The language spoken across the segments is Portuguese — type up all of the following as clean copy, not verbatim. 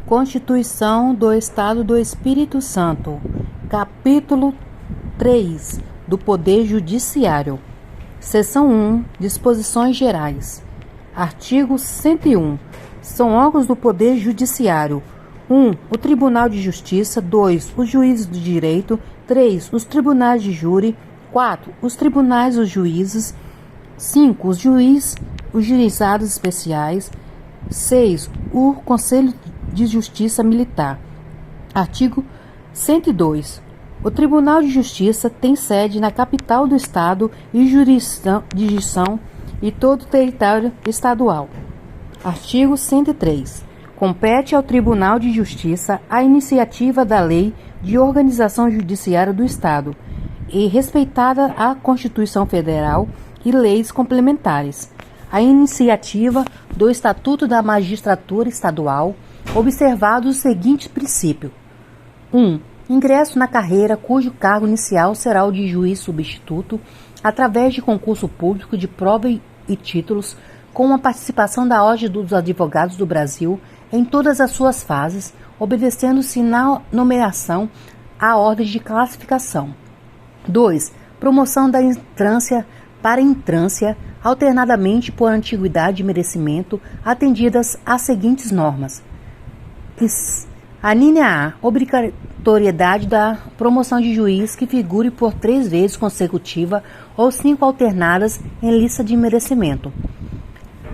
Constituição do Estado do Espírito Santo. Capítulo 3 do Poder Judiciário. Seção 1. Disposições Gerais. Artigo 101. São órgãos do Poder Judiciário: 1. O Tribunal de Justiça. 2. Os Juízes do Direito. 3. Os Tribunais de Júri. 4. Os Tribunais dos Juízes. 5. Os Juizados Especiais. 6. O Conselho de Justiça Militar. Artigo 102. O Tribunal de Justiça tem sede na capital do Estado e jurisdição em todo o território estadual. Artigo 103. Compete ao Tribunal de Justiça a iniciativa da lei de organização judiciária do Estado, e respeitada a Constituição Federal e leis complementares, a iniciativa do Estatuto da Magistratura Estadual, observados os seguintes princípios: 1. Ingresso na carreira cujo cargo inicial será o de juiz substituto, através de concurso público de prova e títulos, com a participação da Ordem dos Advogados do Brasil em todas as suas fases, obedecendo-se na nomeação à ordem de classificação. 2. Promoção da entrância para entrância, alternadamente por antiguidade e merecimento, atendidas às seguintes normas. A linha A. Obrigatoriedade da promoção de juiz que figure por 3 vezes consecutiva ou 5 alternadas em lista de merecimento.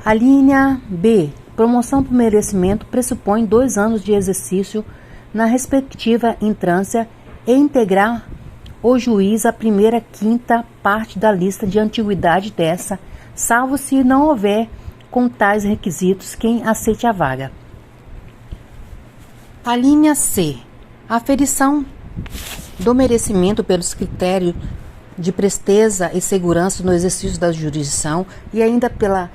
A linha B. Promoção por merecimento pressupõe 2 anos de exercício na respectiva entrância e integrar o juiz a primeira quinta parte da lista de antiguidade dessa, salvo se não houver com tais requisitos quem aceite a vaga. A linha C. Aferição do merecimento pelos critérios de presteza e segurança no exercício da jurisdição e ainda pela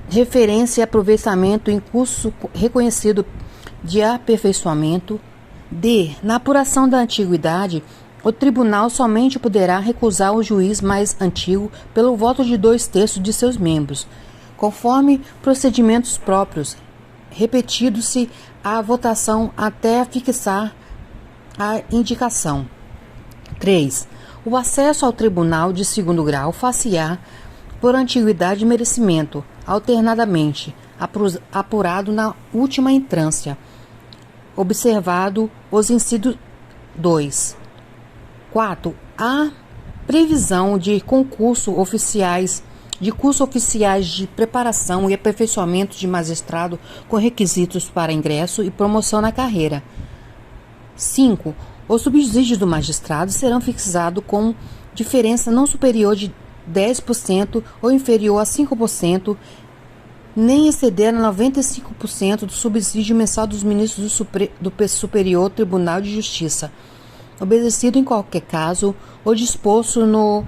referência e aproveitamento em curso reconhecido de aperfeiçoamento. D. Na apuração da antiguidade, o tribunal somente poderá recusar o juiz mais antigo pelo voto de 2/3 de seus membros, conforme procedimentos próprios, repetindo-se a votação até fixar a indicação. 3. O acesso ao tribunal de segundo grau far-se-á por antiguidade e merecimento, alternadamente, apurado na última entrância, observado os incisos 2. 4. A previsão de cursos oficiais de preparação e aperfeiçoamento de magistrado com requisitos para ingresso e promoção na carreira. 5. Os subsídios do magistrado serão fixados com diferença não superior de 10% ou inferior a 5%, nem exceder a 95% do subsídio mensal dos ministros do Superior Tribunal de Justiça, obedecido em qualquer caso o disposto no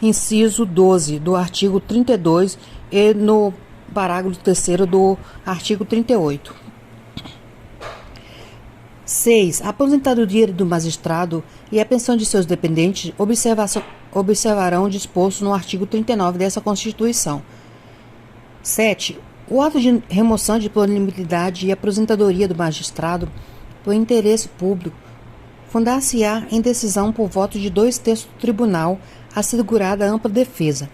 inciso 12 do artigo 32 e no parágrafo 3º do artigo 38. 6. A aposentadoria do magistrado e a pensão de seus dependentes observarão o disposto no artigo 39 dessa Constituição. 7. O ato de remoção de disponibilidade e aposentadoria do magistrado por interesse público fundar-se-á em decisão por voto de 2/3 do tribunal, assegurada ampla defesa.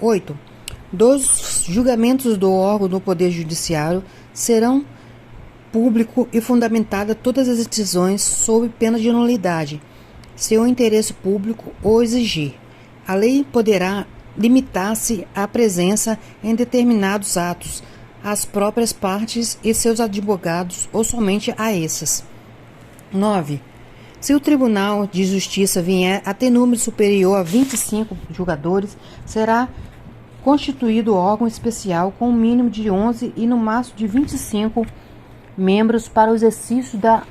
8. Dos julgamentos do órgão do Poder Judiciário serão público e fundamentada todas as decisões sob pena de nulidade, se o interesse público o exigir. A lei poderá limitar-se à presença em determinados atos, às próprias partes e seus advogados ou somente a essas. 9. Se o Tribunal de Justiça vier a ter número superior a 25 julgadores, será constituído órgão especial com um mínimo de 11 e no máximo de 25 membros para o exercício da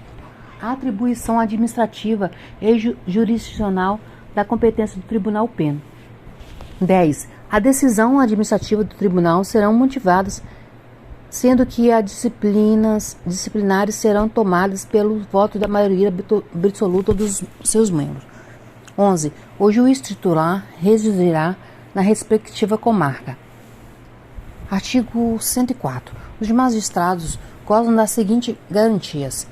atribuição administrativa e jurisdicional da competência do Tribunal Penal. 10. A decisão administrativa do Tribunal serão motivadas, sendo que as disciplinares serão tomadas pelo voto da maioria absoluta dos seus membros. 11. O juiz titular residirá na respectiva comarca. Artigo 104. Os magistrados gozam das seguintes garantias: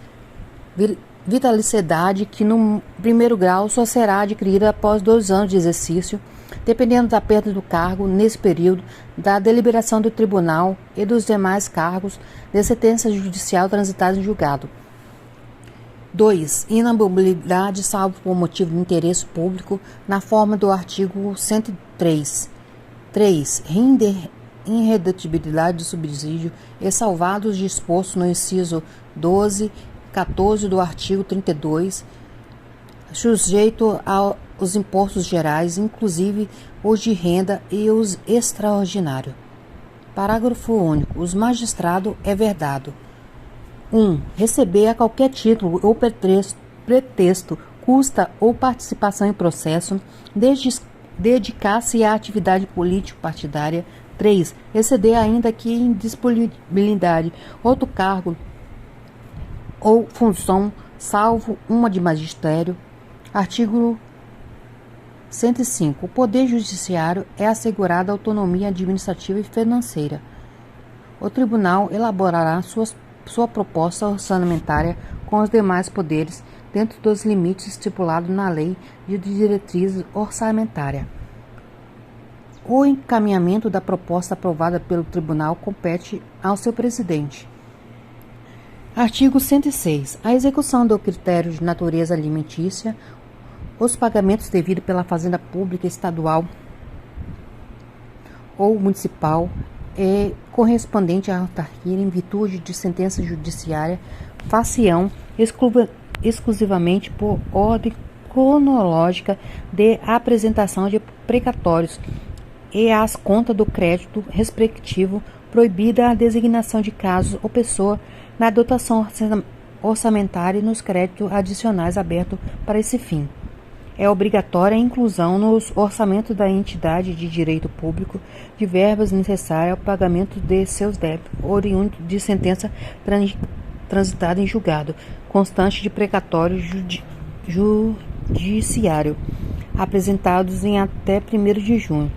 vitaliciedade, que no primeiro grau só será adquirida após 2 anos de exercício, dependendo da perda do cargo nesse período, da deliberação do tribunal e dos demais cargos de sentença judicial transitada em julgado. 2. Inamovibilidade, salvo por motivo de interesse público, na forma do artigo 103. 3. Irredutibilidade do subsídio, e salvados dispostos no inciso 12, 14 do artigo 32, sujeito aos impostos gerais, inclusive os de renda e os extraordinários. Parágrafo único. Os magistrados é vedado: 1. Receber a qualquer título ou pretexto, custa ou participação em processo, dedicar-se à atividade político-partidária. 3. Exceder, ainda que em disponibilidade, outro cargo ou função, salvo uma de magistério. Artigo 105. O Poder Judiciário é assegurada autonomia administrativa e financeira. O Tribunal elaborará sua proposta orçamentária com os demais poderes, dentro dos limites estipulados na Lei de Diretrizes Orçamentárias. O encaminhamento da proposta aprovada pelo Tribunal compete ao seu presidente. Artigo 106. A execução do critério de natureza alimentícia, os pagamentos devidos pela Fazenda Pública Estadual ou Municipal e correspondente à autarquia em virtude de sentença judiciária, far-se-ão exclusivamente por ordem cronológica de apresentação de precatórios e às contas do crédito respectivo, proibida a designação de casos ou pessoa na dotação orçamentária e nos créditos adicionais abertos para esse fim. É obrigatória a inclusão nos orçamentos da entidade de direito público de verbas necessárias ao pagamento de seus débitos, oriundos de sentença transitada em julgado, constante de precatório judiciário, apresentados em até 1º de junho,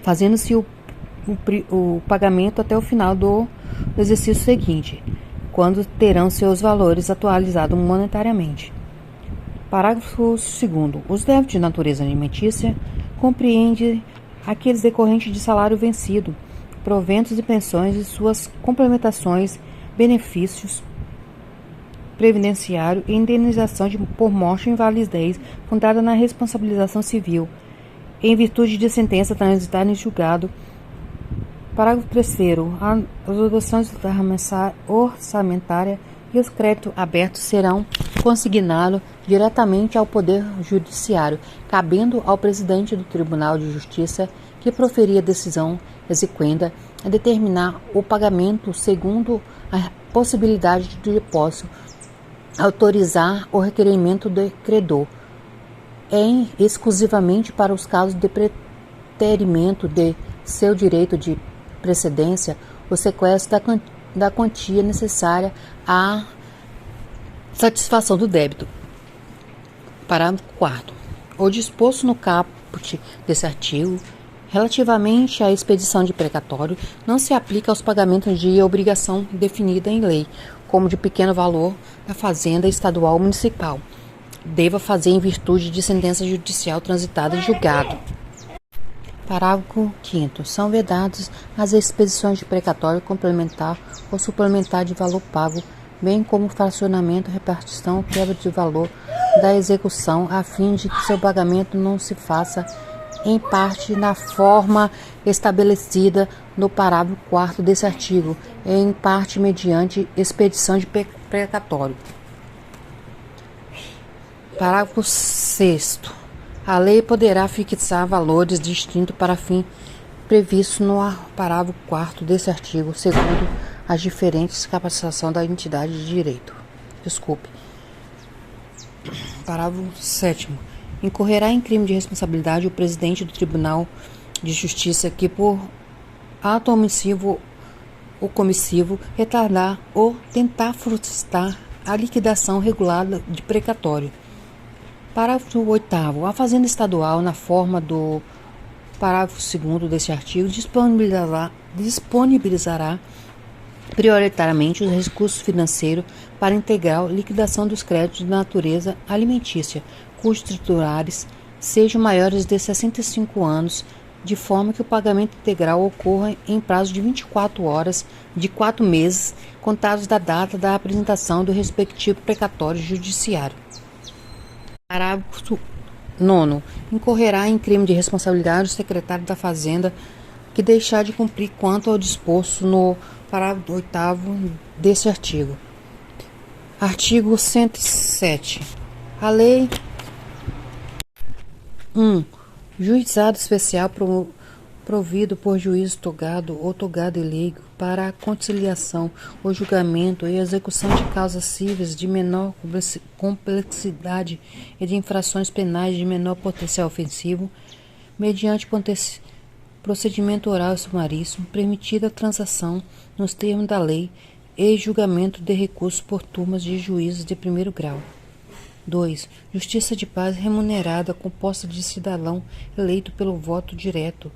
fazendo-se o pagamento até o final do exercício seguinte, quando terão seus valores atualizados monetariamente. Parágrafo 2º. Os débitos de natureza alimentícia compreendem aqueles decorrentes de salário vencido, proventos e pensões e suas complementações, benefícios previdenciário e indenização por morte ou invalidez fundada na responsabilização civil, em virtude de sentença transitada em julgado. Parágrafo 3º. As dotações orçamentárias e os créditos abertos serão consignados diretamente ao Poder Judiciário, cabendo ao presidente do Tribunal de Justiça, que proferir a decisão exequenda, a determinar o pagamento segundo a possibilidade de depósito, autorizar o requerimento do credor, exclusivamente para os casos de preterimento de seu direito de precedência, o sequestro da quantia necessária à satisfação do débito. Parágrafo 4º. O disposto no caput desse artigo, relativamente à expedição de precatório, não se aplica aos pagamentos de obrigação definida em lei, como de pequeno valor da Fazenda Estadual ou Municipal, deva fazer em virtude de sentença judicial transitada em julgado. Parágrafo 5º. São vedadas as expedições de precatório complementar ou suplementar de valor pago, bem como fracionamento, repartição ou quebra de valor da execução, a fim de que seu pagamento não se faça em parte na forma estabelecida no parágrafo 4º desse artigo, e em parte mediante expedição de precatório. Parágrafo 6º. A lei poderá fixar valores distintos para fim previsto no parágrafo 4º desse artigo, segundo as diferentes capacitações da entidade de direito. Parágrafo 7º. Incorrerá em crime de responsabilidade o presidente do Tribunal de Justiça que, por ato omissivo ou comissivo, retardar ou tentar frustrar a liquidação regulada de precatório. Parágrafo 8º. A Fazenda Estadual, na forma do parágrafo 2º deste artigo, disponibilizará prioritariamente os recursos financeiros para integral liquidação dos créditos de natureza alimentícia, cujos titulares sejam maiores de 65 anos, de forma que o pagamento integral ocorra em prazo de 24 horas de 4 meses, contados da data da apresentação do respectivo precatório judiciário. Parágrafo 9º. Incorrerá em crime de responsabilidade o secretário da Fazenda que deixar de cumprir quanto ao disposto no parágrafo 8º deste artigo. Artigo 107. A lei 1. Juizado especial provido por juiz togado ou togado e leigo para a conciliação, o julgamento e execução de causas cíveis de menor complexidade e de infrações penais de menor potencial ofensivo, mediante procedimento oral e sumaríssimo, permitida a transação nos termos da lei e julgamento de recursos por turmas de juízes de primeiro grau. 2. Justiça de paz remunerada, composta de cidadão eleito pelo voto direto,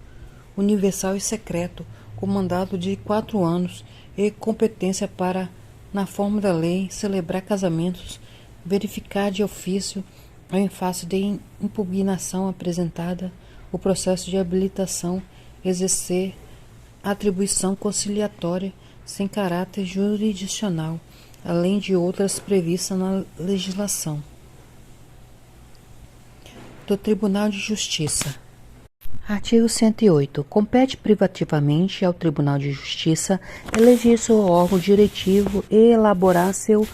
universal e secreto, com mandato de 4 anos e competência para, na forma da lei, celebrar casamentos, verificar de ofício ou em face de impugnação apresentada o processo de habilitação, exercer atribuição conciliatória sem caráter jurisdicional, além de outras previstas na legislação. Do Tribunal de Justiça. Artigo 108. Compete privativamente ao Tribunal de Justiça eleger seu órgão diretivo e elaborar seu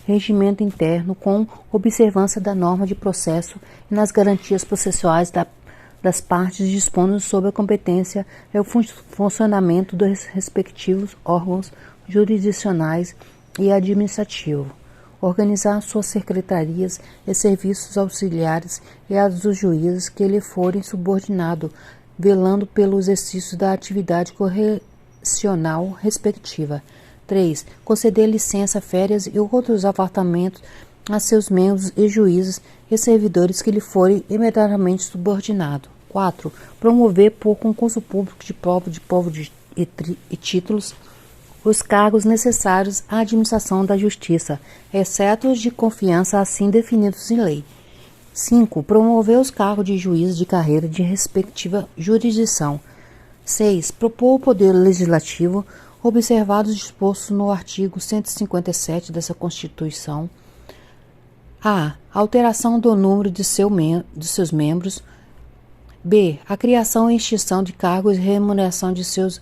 regimento interno com observância da norma de processo e nas garantias processuais das partes, dispondo sobre a competência e o funcionamento dos respectivos órgãos jurisdicionais e administrativos. Organizar suas secretarias e serviços auxiliares e as dos juízes que lhe forem subordinados, velando pelo exercício da atividade correcional respectiva. 3. Conceder licença, férias e outros apartamentos a seus membros e juízes e servidores que lhe forem imediatamente subordinados. 4. Promover por concurso público de prova e títulos os cargos necessários à administração da justiça, exceto os de confiança assim definidos em lei. 5. Promover os cargos de juiz de carreira de respectiva jurisdição. 6. Propor ao Poder Legislativo, observado o disposto no artigo 157 dessa Constituição, a. Alteração do número de seus membros. B. A criação e extinção de cargos e remuneração de seus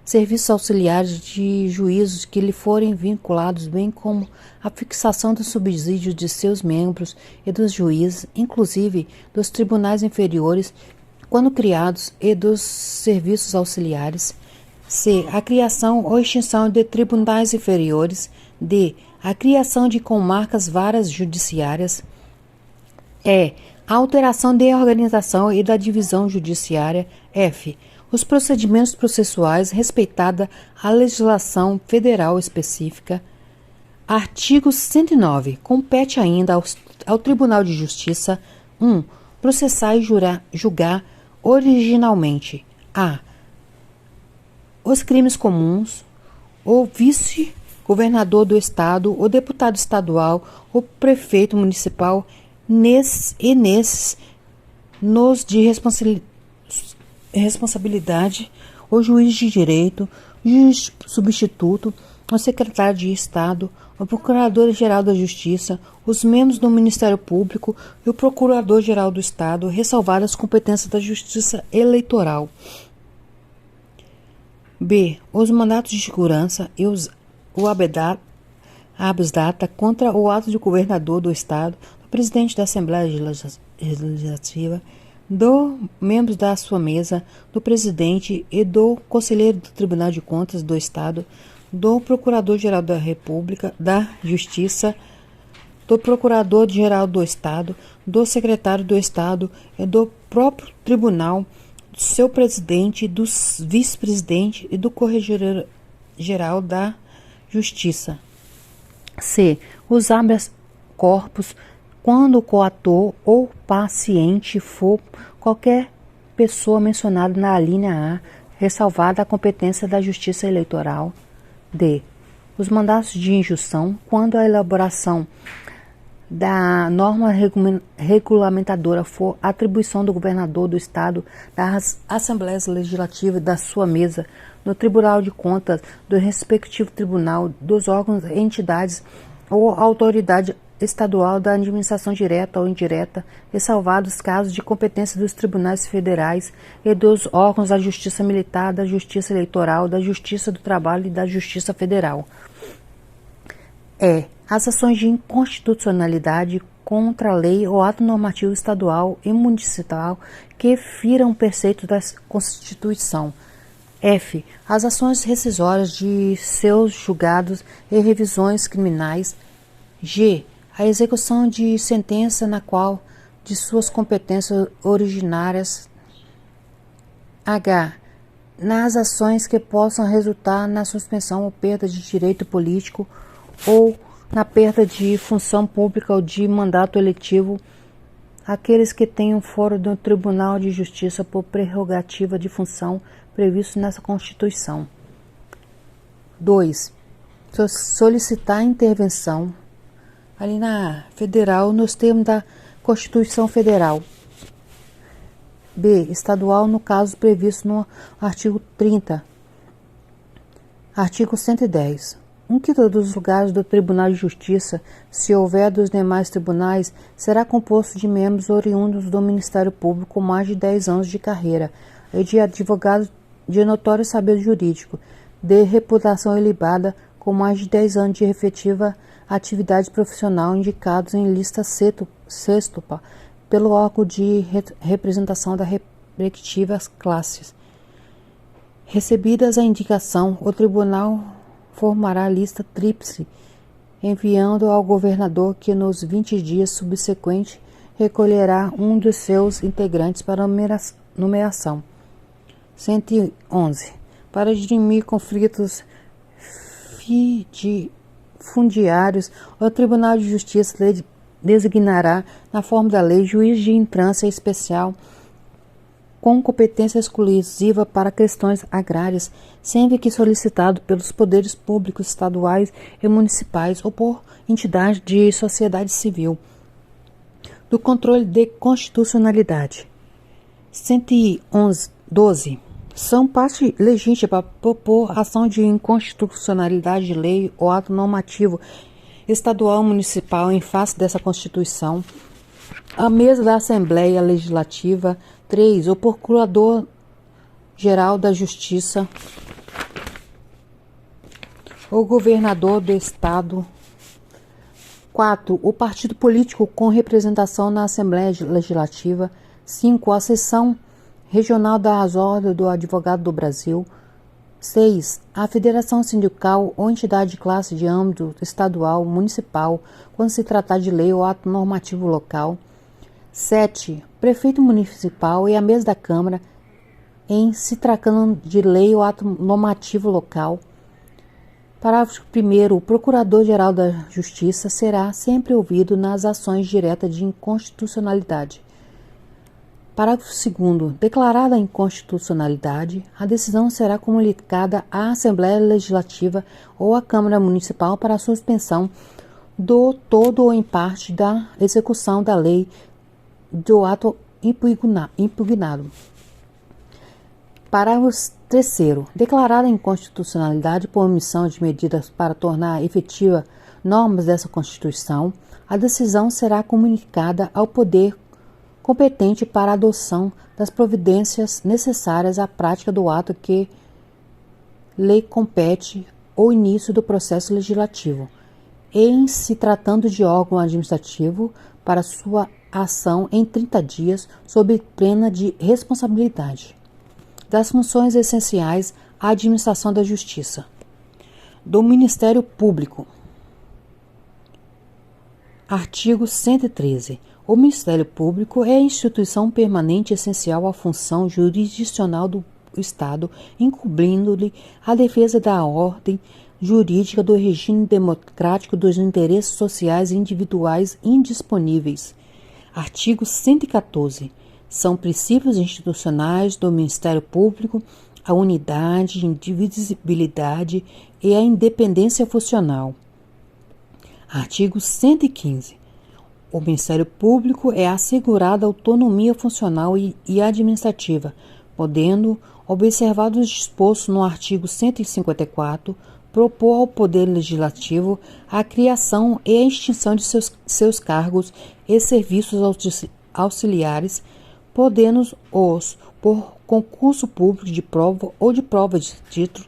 serviços auxiliares de juízos que lhe forem vinculados, bem como a fixação dos subsídios de seus membros e dos juízes, inclusive dos tribunais inferiores, quando criados, e dos serviços auxiliares. C. A criação ou extinção de tribunais inferiores. D. A criação de comarcas varas judiciárias. E. A alteração de organização e da divisão judiciária. F. Os procedimentos processuais, respeitada a legislação federal específica. Artigo 109. Compete ainda ao Tribunal de Justiça 1. Processar e julgar originalmente a. Os crimes comuns, o vice-governador do Estado, o deputado estadual, o prefeito municipal, nos de responsabilidade, o juiz de direito, o juiz substituto, o secretário de Estado, o procurador-geral da Justiça, os membros do Ministério Público e o procurador-geral do Estado, ressalvadas as competências da Justiça Eleitoral. B. Os mandatos de segurança e o habeas data contra o ato do governador do Estado, do presidente da Assembleia Legislativa, do membros da sua mesa, do presidente e do conselheiro do Tribunal de Contas do Estado, do Procurador-Geral da República, da Justiça, do Procurador-Geral do Estado, do Secretário do Estado e do próprio Tribunal, do seu presidente, do vice-presidente e do Corregedor-Geral da Justiça. C. Os habeas corpus, quando o coator ou paciente for qualquer pessoa mencionada na alínea A, ressalvada a competência da Justiça Eleitoral. D. Os mandatos de injunção, quando a elaboração da norma regulamentadora for atribuição do governador do Estado, das Assembleias Legislativas e da sua mesa, no Tribunal de Contas, do respectivo tribunal, dos órgãos e entidades ou autoridade estadual da administração direta ou indireta, ressalvados casos de competência dos tribunais federais e dos órgãos da Justiça Militar, da Justiça Eleitoral, da Justiça do Trabalho e da Justiça Federal. As ações de inconstitucionalidade contra a lei ou ato normativo estadual e municipal que firam preceitos da Constituição. F. As ações rescisórias de seus julgados e revisões criminais. G. A execução de sentença na qual de suas competências originárias. H. Nas ações que possam resultar na suspensão ou perda de direito político ou na perda de função pública ou de mandato eletivo, aqueles que tenham foro do Tribunal de Justiça por prerrogativa de função previsto nessa Constituição. 2. Solicitar intervenção ali na federal nos termos da Constituição Federal. B. Estadual no caso previsto no artigo 30. Artigo 110. Um quinto dos lugares do Tribunal de Justiça, se houver dos demais tribunais, será composto de membros oriundos do Ministério Público com mais de 10 anos de carreira e de advogados de notório saber jurídico, de reputação ilibada, com mais de 10 anos de efetiva atividade profissional indicados em lista sextupa pelo órgão de representação das respectivas classes. Recebidas a indicação, o Tribunal formará a lista tríplice, enviando ao governador que nos 20 dias subsequentes recolherá um dos seus integrantes para numeração. 111. Para dirimir conflitos fundiários, o Tribunal de Justiça designará, na forma da lei, juiz de entrância especial com competência exclusiva para questões agrárias, sempre que solicitado pelos poderes públicos estaduais e municipais ou por entidades de sociedade civil. Do controle de constitucionalidade. 112. São parte legítima para propor ação de inconstitucionalidade de lei ou ato normativo estadual ou municipal em face dessa Constituição. A mesa da Assembleia Legislativa. 3. O Procurador-Geral da Justiça, o Governador do Estado. 4. O partido político com representação na Assembleia Legislativa. 5. A Seção Regional da Ordem do Advogado do Brasil. 6. A Federação Sindical ou entidade de classe de âmbito estadual, municipal, quando se tratar de lei ou ato normativo local. 7. Prefeito municipal e a mesa da Câmara, em se tratando de lei ou ato normativo local. Parágrafo 1º. O Procurador-Geral da Justiça será sempre ouvido nas ações diretas de inconstitucionalidade. Parágrafo 2º. Declarada a inconstitucionalidade, a decisão será comunicada à Assembleia Legislativa ou à Câmara Municipal para a suspensão do todo ou em parte da execução da lei do ato impugnado. Parágrafo 3º. Declarada a inconstitucionalidade por omissão de medidas para tornar efetiva normas dessa Constituição, a decisão será comunicada ao poder competente para a adoção das providências necessárias à prática do ato que lei compete ou início do processo legislativo, em se tratando de órgão administrativo, para sua ação em 30 dias, sob pena de responsabilidade. Das funções essenciais à administração da Justiça. Do Ministério Público. Artigo 113. O Ministério Público é a instituição permanente essencial à função jurisdicional do Estado, incumbindo-lhe a defesa da ordem jurídica do regime democrático dos interesses sociais e individuais indisponíveis. Artigo 114. São princípios institucionais do Ministério Público a unidade, indivisibilidade e a independência funcional. Artigo 115. O Ministério Público é assegurada autonomia funcional e administrativa, podendo, observado o disposto no artigo 154, propor ao Poder Legislativo a criação e a extinção de seus cargos e serviços auxiliares, podendo-os, por concurso público de prova ou de prova de título,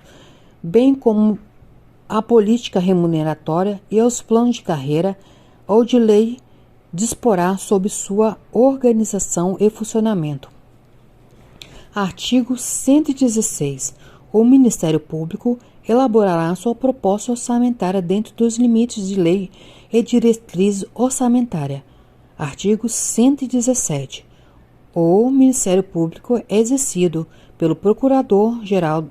bem como a política remuneratória e aos planos de carreira ou de lei, disporá sobre sua organização e funcionamento. Artigo 116. O Ministério Público elaborará sua proposta orçamentária dentro dos limites de lei e diretriz orçamentária. Artigo 117. O Ministério Público é exercido pelo Procurador-Geral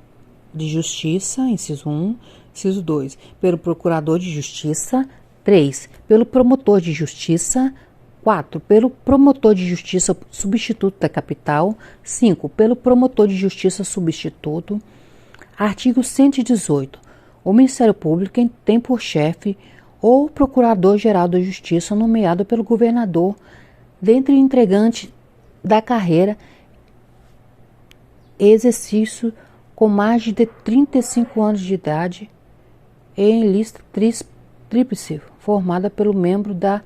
de Justiça, inciso 1, inciso 2, pelo Procurador de Justiça, 3, pelo Promotor de Justiça, 4, pelo Promotor de Justiça Substituto da Capital, 5, pelo Promotor de Justiça Substituto. Artigo 118. O Ministério Público tem por chefe o Procurador-Geral da Justiça nomeado pelo governador, dentre integrantes da carreira e exercício com mais de 35 anos de idade e em lista tríplice, formada pelo membro da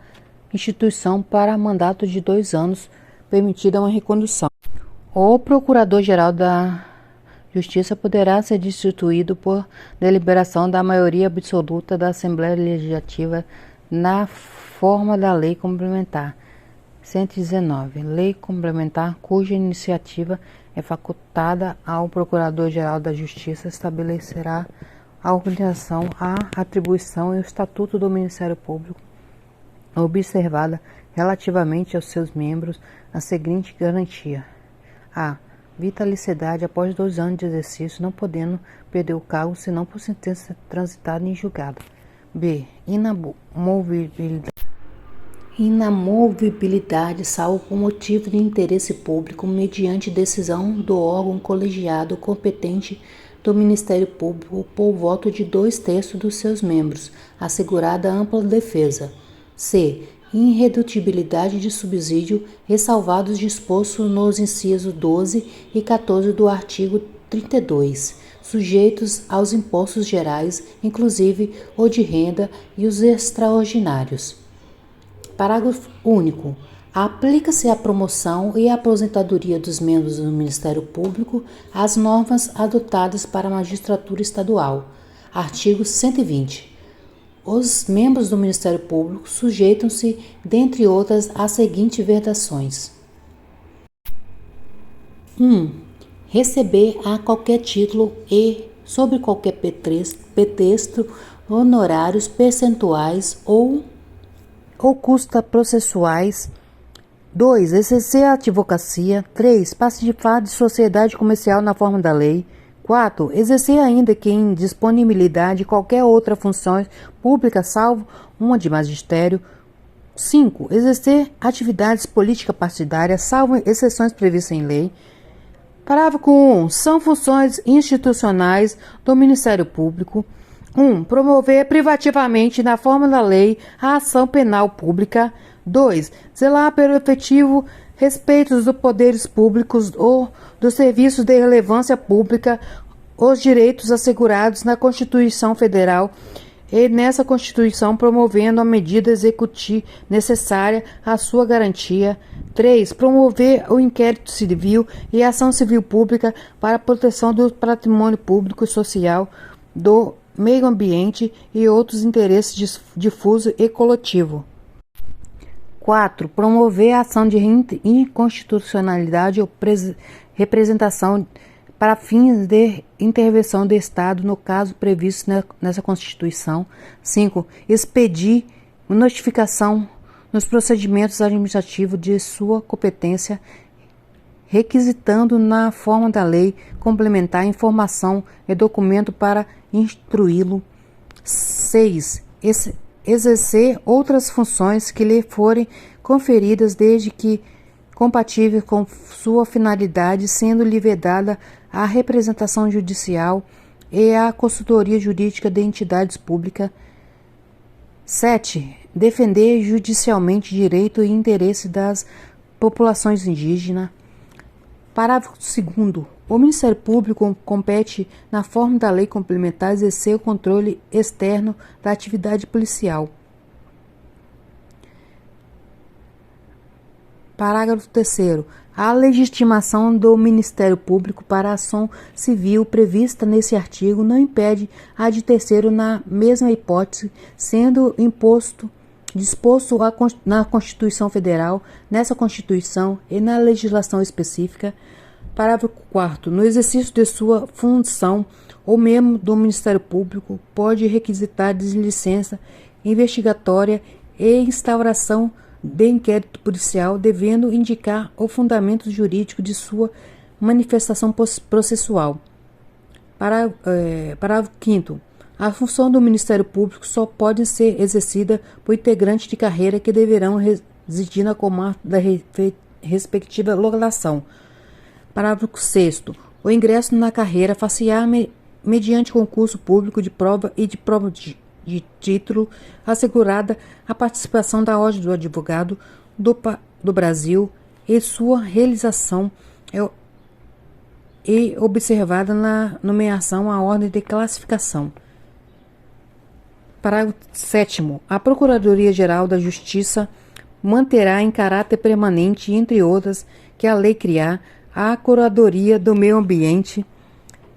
instituição para mandato de 2 anos, permitida uma recondução. O Procurador-Geral da Justiça poderá ser destituído por deliberação da maioria absoluta da Assembleia Legislativa na forma da Lei Complementar 119, lei complementar cuja iniciativa é facultada ao Procurador-Geral da Justiça, estabelecerá a organização, a atribuição e o estatuto do Ministério Público, observada relativamente aos seus membros a seguinte garantia: a vitalicidade após 2 anos de exercício, não podendo perder o cargo senão por sentença transitada em julgado. B. Inamovibilidade, salvo por motivo de interesse público, mediante decisão do órgão colegiado competente do Ministério Público por voto de 2/3 dos seus membros, assegurada ampla defesa. C. Irredutibilidade de subsídio, ressalvados dispostos nos incisos 12 e 14 do artigo 32, sujeitos aos impostos gerais, inclusive o de renda e os extraordinários. Parágrafo único. Aplica-se à promoção e à aposentadoria dos membros do Ministério Público as normas adotadas para a magistratura estadual. Artigo 120. Os membros do Ministério Público sujeitam-se, dentre outras, às seguintes vedações: 1. Receber a qualquer título e, sob qualquer pretexto, honorários percentuais ou custas processuais. 2. Exercer a advocacia. 3. Participar de sociedade comercial na forma da lei. 4. Exercer ainda que em disponibilidade qualquer outra função pública, salvo uma de magistério. 5. Exercer atividades políticas partidárias, salvo exceções previstas em lei. Parágrafo 1. São funções institucionais do Ministério Público. 1. Promover privativamente, na forma da lei, a ação penal pública. 2. Zelar pelo efetivo respeito dos poderes públicos ou dos serviços de relevância pública, os direitos assegurados na Constituição Federal e nessa Constituição, promovendo a medida executiva necessária à sua garantia. 3. Promover o inquérito civil e a ação civil pública para a proteção do patrimônio público e social, do meio ambiente e outros interesses difusos e coletivos. 4. Promover a ação de inconstitucionalidade ou representação para fins de intervenção do Estado, no caso previsto nessa Constituição. 5. Expedir notificação nos procedimentos administrativos de sua competência, requisitando na forma da lei complementar informação e documento para instruí-lo. 6. Exercer outras funções que lhe forem conferidas desde que compatível com sua finalidade, sendo-lhe vedada a representação judicial e a consultoria jurídica de entidades públicas. 7. Defender judicialmente direito e interesse das populações indígenas. Parágrafo 2º. O Ministério Público compete, na forma da lei complementar, exercer o controle externo da atividade policial. Parágrafo 3º. A legitimação do Ministério Público para a ação civil prevista nesse artigo não impede a de terceiro na mesma hipótese, sendo disposto na Constituição Federal, nessa Constituição e na legislação específica. Parágrafo 4º. No exercício de sua função, o membro do Ministério Público pode requisitar licença investigatória e instauração de inquérito policial, devendo indicar o fundamento jurídico de sua manifestação processual. Parágrafo 5º. A função do Ministério Público só pode ser exercida por integrantes de carreira que deverão residir na comarca da respectiva legislação. Parágrafo 6º. O ingresso na carreira far-se-á mediante concurso público de prova e de prova de título, assegurada a participação da Ordem do Advogado do Brasil e sua realização e observada na nomeação à ordem de classificação. Parágrafo 7º. A Procuradoria-Geral da Justiça manterá em caráter permanente, entre outras, que a lei criar, a Curadoria do Meio Ambiente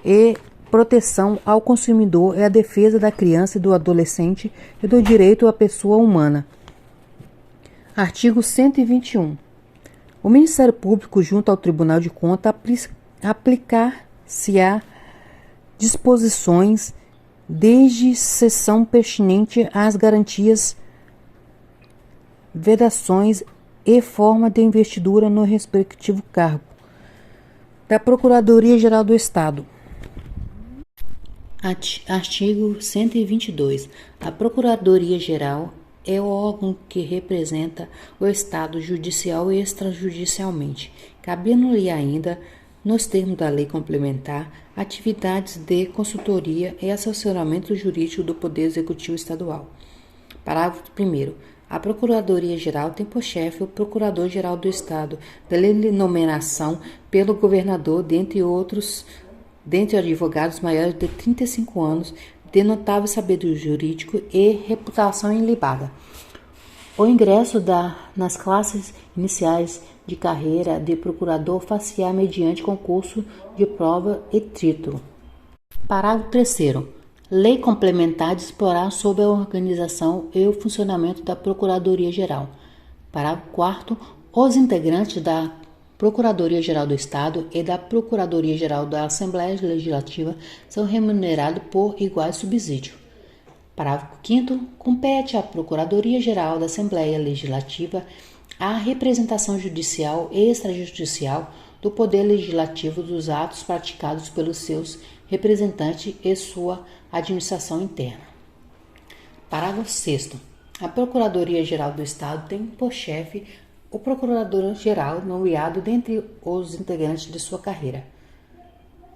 e proteção ao consumidor e a defesa da criança e do adolescente e do direito à pessoa humana. Artigo 121. O Ministério Público, junto ao Tribunal de Contas, aplicar-se-á disposições desde seção pertinente às garantias, vedações e forma de investidura no respectivo cargo da Procuradoria-Geral do Estado. Artigo 122. A Procuradoria-Geral é o órgão que representa o Estado judicial e extrajudicialmente, cabendo-lhe ainda, nos termos da lei complementar, atividades de consultoria e assessoramento jurídico do Poder Executivo Estadual. Parágrafo 1º. A Procuradoria-Geral tem por chefe o Procurador-Geral do Estado, dele nomeação pelo governador, dentre advogados maiores de 35 anos, de notável saber jurídico e reputação ilibada. O ingresso nas classes iniciais de carreira de procurador far-se-á mediante concurso de prova e título. Parágrafo 3º. Lei complementar disporá sobre a organização e o funcionamento da Procuradoria-Geral. Parágrafo 4º. Os integrantes da Procuradoria-Geral do Estado e da Procuradoria-Geral da Assembleia Legislativa são remunerados por igual subsídio. Parágrafo 5º. Compete à Procuradoria-Geral da Assembleia Legislativa a representação judicial e extrajudicial do Poder Legislativo dos atos praticados pelos seus representantes e sua administração interna. Parágrafo 6º. A Procuradoria-Geral do Estado tem por chefe o Procurador-Geral nomeado dentre os integrantes de sua carreira.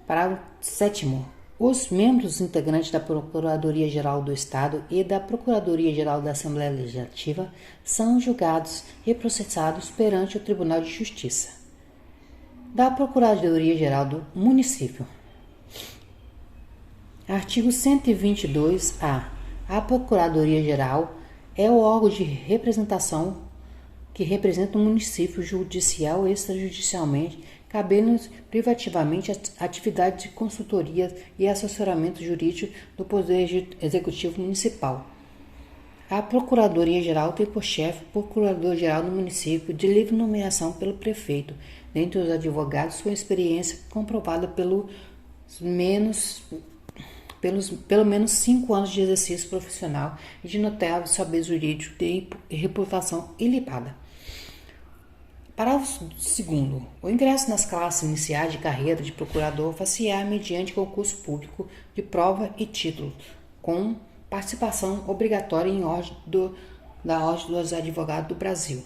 Parágrafo 7º. Os membros integrantes da Procuradoria-Geral do Estado e da Procuradoria-Geral da Assembleia Legislativa são julgados e processados perante o Tribunal de Justiça da Procuradoria-Geral do Município. Artigo 122-A. A Procuradoria-Geral é o órgão de representação que representa o município judicial e extrajudicialmente, cabendo privativamente atividade de consultoria e assessoramento jurídico do Poder Executivo Municipal. A Procuradoria-Geral tem por chefe o Procurador-Geral do município, de livre nomeação pelo prefeito, dentre os advogados com experiência comprovada pelo menos 5 anos de exercício profissional e de notável saber jurídico e reputação ilibada. Parágrafo 2º. O ingresso nas classes iniciais de carreira de procurador far-se-á mediante concurso público de prova e título, com participação obrigatória da Ordem dos Advogados do Brasil.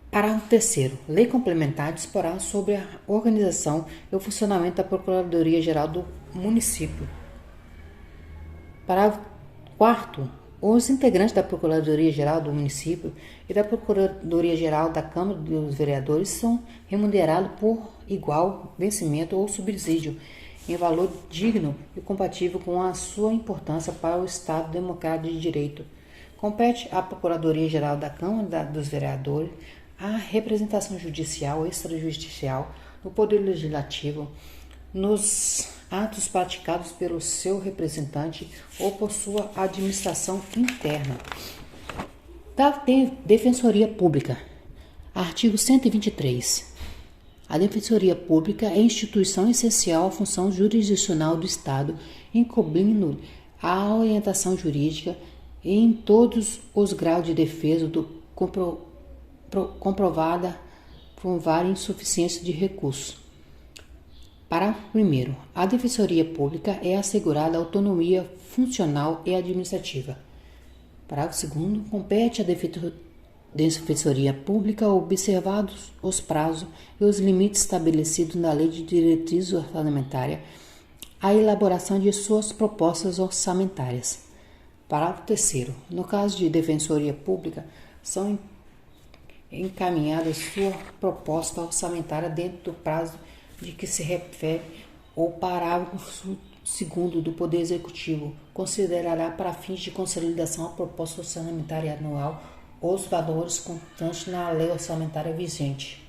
Parágrafo 3º. Lei complementar disporá sobre a organização e o funcionamento da Procuradoria-Geral do Município. Parágrafo 4º. Os integrantes da Procuradoria-Geral do Município e da Procuradoria-Geral da Câmara dos Vereadores são remunerados por igual vencimento ou subsídio, em valor digno e compatível com a sua importância para o Estado Democrático de Direito. Compete à Procuradoria-Geral da Câmara dos Vereadores a representação judicial ou extrajudicial no Poder Legislativo, nos atos praticados pelo seu representante ou por sua administração interna. Da Defensoria Pública. Artigo 123. A Defensoria Pública é instituição essencial à função jurisdicional do Estado, incumbindo a orientação jurídica em todos os graus de defesa comprovada por várias insuficiências de recursos. Parágrafo 1º. A Defensoria Pública é assegurada autonomia funcional e administrativa. Parágrafo 2º. Compete à Defensoria Pública, observados os prazos e os limites estabelecidos na Lei de Diretrizes Orçamentárias, a elaboração de suas propostas orçamentárias. Parágrafo 3º. No caso de Defensoria Pública, são encaminhadas sua proposta orçamentária dentro do prazo de que se refere o parágrafo 2º do Poder Executivo. Considerará para fins de consolidação a proposta orçamentária anual os valores constantes na lei orçamentária vigente.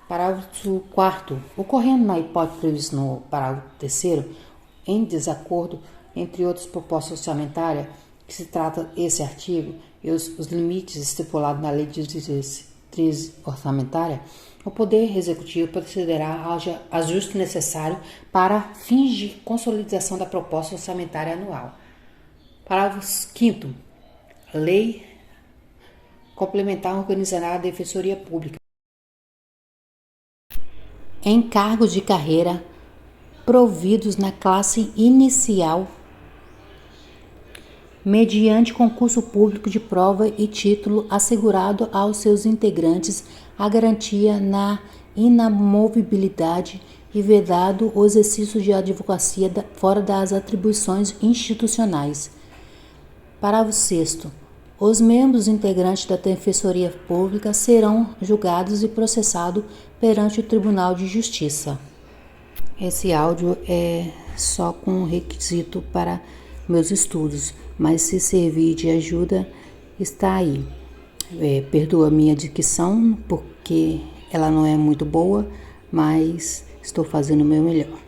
Parágrafo 4º. Ocorrendo na hipótese prevista no parágrafo 3º, em desacordo entre outras propostas orçamentárias, que se trata esse artigo e os limites estipulados na lei de diretriz orçamentária, o Poder Executivo procederá ao ajuste necessário para fins de consolidação da proposta orçamentária anual. Parágrafo 5º. Lei complementar organizará a Defensoria Pública. Encargos de carreira providos na classe inicial mediante concurso público de prova e título, assegurado aos seus integrantes a garantia na inamovibilidade e vedado o exercício de advocacia fora das atribuições institucionais. Parágrafo 6º. Os membros integrantes da Defensoria Pública serão julgados e processados perante o Tribunal de Justiça. Esse áudio é só com requisito para meus estudos, mas se servir de ajuda, está aí. Perdoa a minha dicção, porque ela não é muito boa, mas estou fazendo o meu melhor.